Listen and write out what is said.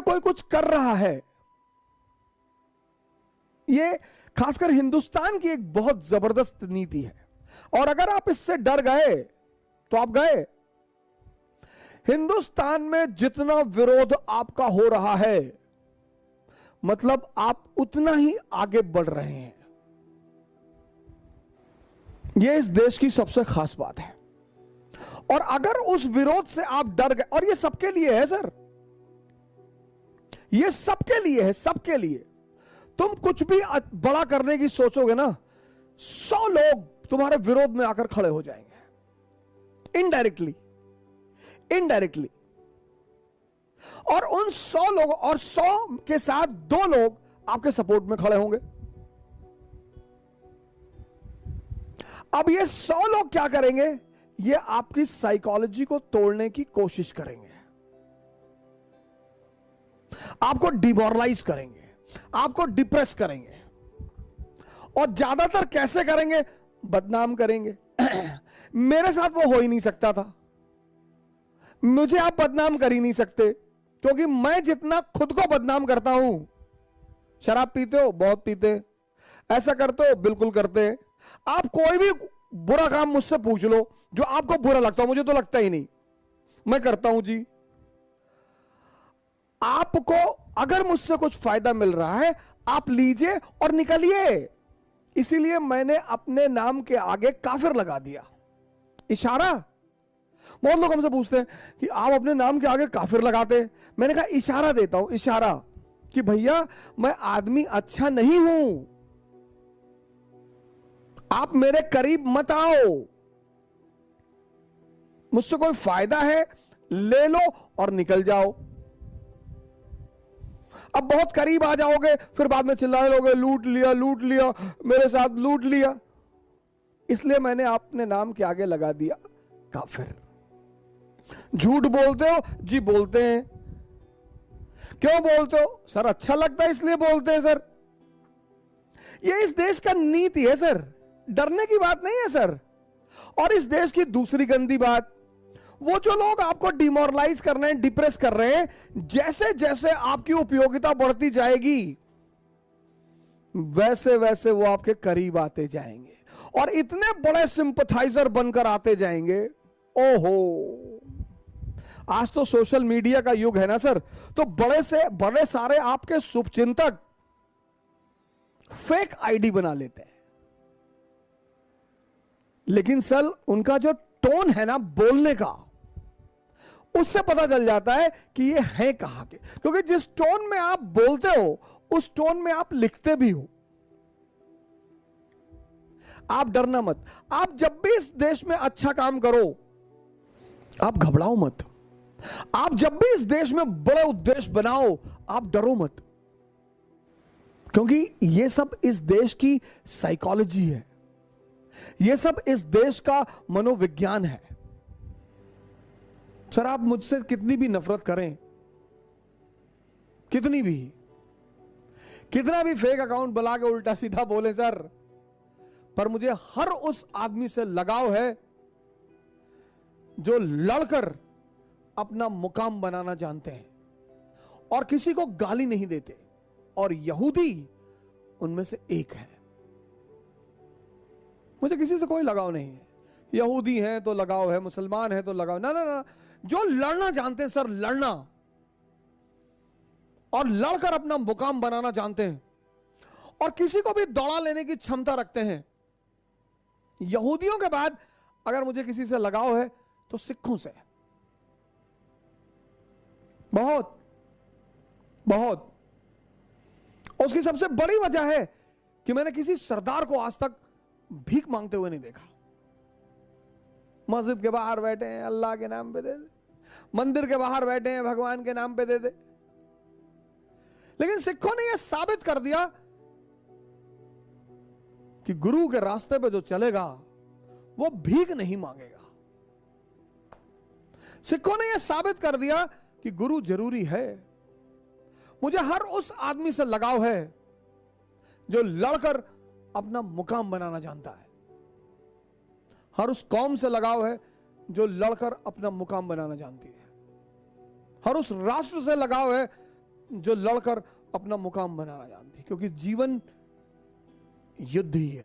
कोई कुछ कर रहा है, ये खासकर हिंदुस्तान की एक बहुत जबरदस्त नीति है। और अगर आप इससे डर गए तो आप गए। हिंदुस्तान में जितना विरोध आपका हो रहा है, मतलब आप उतना ही आगे बढ़ रहे हैं। यह इस देश की सबसे खास बात है। और अगर उस विरोध से आप डर गए, और ये सबके लिए है सर, ये सबके लिए है, सबके लिए। तुम कुछ भी बड़ा करने की सोचोगे ना, 100 लोग तुम्हारे विरोध में आकर खड़े हो जाएंगे, इनडायरेक्टली, इनडायरेक्टली। और उन 100 लोगों और 100 के साथ 2 लोग आपके सपोर्ट में खड़े होंगे। अब ये 100 लोग क्या करेंगे? ये आपकी साइकोलॉजी को तोड़ने की कोशिश करेंगे, आपको डिमोरलाइज करेंगे, आपको डिप्रेस करेंगे। और ज्यादातर कैसे करेंगे? बदनाम करेंगे। मेरे साथ वो हो ही नहीं सकता था, मुझे आप बदनाम कर ही नहीं सकते, क्योंकि मैं जितना खुद को बदनाम करता हूं। शराब पीते हो? बहुत पीते। ऐसा करते हो? बिल्कुल करते। आप कोई भी बुरा काम मुझसे पूछ लो जो आपको बुरा लगता हो, मुझे तो लगता ही नहीं, मैं करता हूं जी। आपको अगर मुझसे कुछ फायदा मिल रहा है, आप लीजिए और निकलिए। इसीलिए मैंने अपने नाम के आगे काफिर लगा दिया, इशारा। बहुत लोग हमसे पूछते हैं कि आप अपने नाम के आगे काफिर लगाते हैं। मैंने कहा इशारा देता हूं, इशारा, कि भैया मैं आदमी अच्छा नहीं हूं, आप मेरे करीब मत आओ। मुझसे कोई फायदा है ले लो और निकल जाओ। अब बहुत करीब आ जाओगे फिर बाद में चिल्लाने लोगे, लूट लिया, लूट लिया, मेरे साथ लूट लिया। इसलिए मैंने अपने नाम के आगे लगा दिया काफिर। झूठ बोलते हो? जी बोलते हैं। क्यों बोलते हो? सर अच्छा लगता है इसलिए बोलते हैं सर। ये इस देश का नीति है सर, डरने की बात नहीं है सर। और इस देश की दूसरी गंदी बात, वो जो लोग आपको डिमोरलाइज कर रहे हैं, डिप्रेस कर रहे हैं, जैसे जैसे आपकी उपयोगिता बढ़ती जाएगी वैसे वैसे वो आपके करीब आते जाएंगे और इतने बड़े सिंपथाइजर बनकर आते जाएंगे। ओहो, आज तो सोशल मीडिया का युग है ना सर, तो बड़े से बड़े सारे आपके शुभचिंतक फेक आईडी बना लेते हैं। लेकिन सर उनका जो टोन है ना बोलने का, उससे पता चल जाता है कि ये है कहां के। क्योंकि जिस टोन में आप बोलते हो उस टोन में आप लिखते भी हो। आप डरना मत। आप जब भी इस देश में अच्छा काम करो आप घबराओ मत। आप जब भी इस देश में बड़े उद्देश्य बनाओ आप डरो मत, क्योंकि ये सब इस देश की साइकोलॉजी है, ये सब इस देश का मनोविज्ञान है। सर आप मुझसे कितनी भी नफरत करें, कितनी भी, कितना भी फेक अकाउंट बना के उल्टा सीधा बोले सर, पर मुझे हर उस आदमी से लगाव है जो लड़कर अपना मुकाम बनाना जानते हैं और किसी को गाली नहीं देते। और यहूदी उनमें से एक है। मुझे किसी से कोई लगाव नहीं है। यहूदी है तो लगाव है, मुसलमान है तो लगाव, ना ना ना। जो लड़ना जानते हैं सर, लड़ना और लड़कर अपना मुकाम बनाना जानते हैं और किसी को भी दौड़ा लेने की क्षमता रखते हैं। यहूदियों के बाद अगर मुझे किसी से लगाव है तो सिखों से, बहुत बहुत। उसकी सबसे बड़ी वजह है कि मैंने किसी सरदार को आज तक भीख मांगते हुए नहीं देखा। मस्जिद के बाहर बैठे हैं अल्लाह के नाम पे दे दे, मंदिर के बाहर बैठे हैं भगवान के नाम पे दे दे। लेकिन सिखों ने यह साबित कर दिया कि गुरु के रास्ते पे जो चलेगा वो भीख नहीं मांगेगा। सिखों ने यह साबित कर दिया कि गुरु जरूरी है। मुझे हर उस आदमी से लगाव है जो लड़कर अपना मुकाम बनाना जानता है। हर उस कौम से लगाव है जो लड़कर अपना मुकाम बनाना जानती है। हर उस राष्ट्र से लगाव है जो लड़कर अपना मुकाम बनाना जानती, क्योंकि जीवन युद्ध ही है।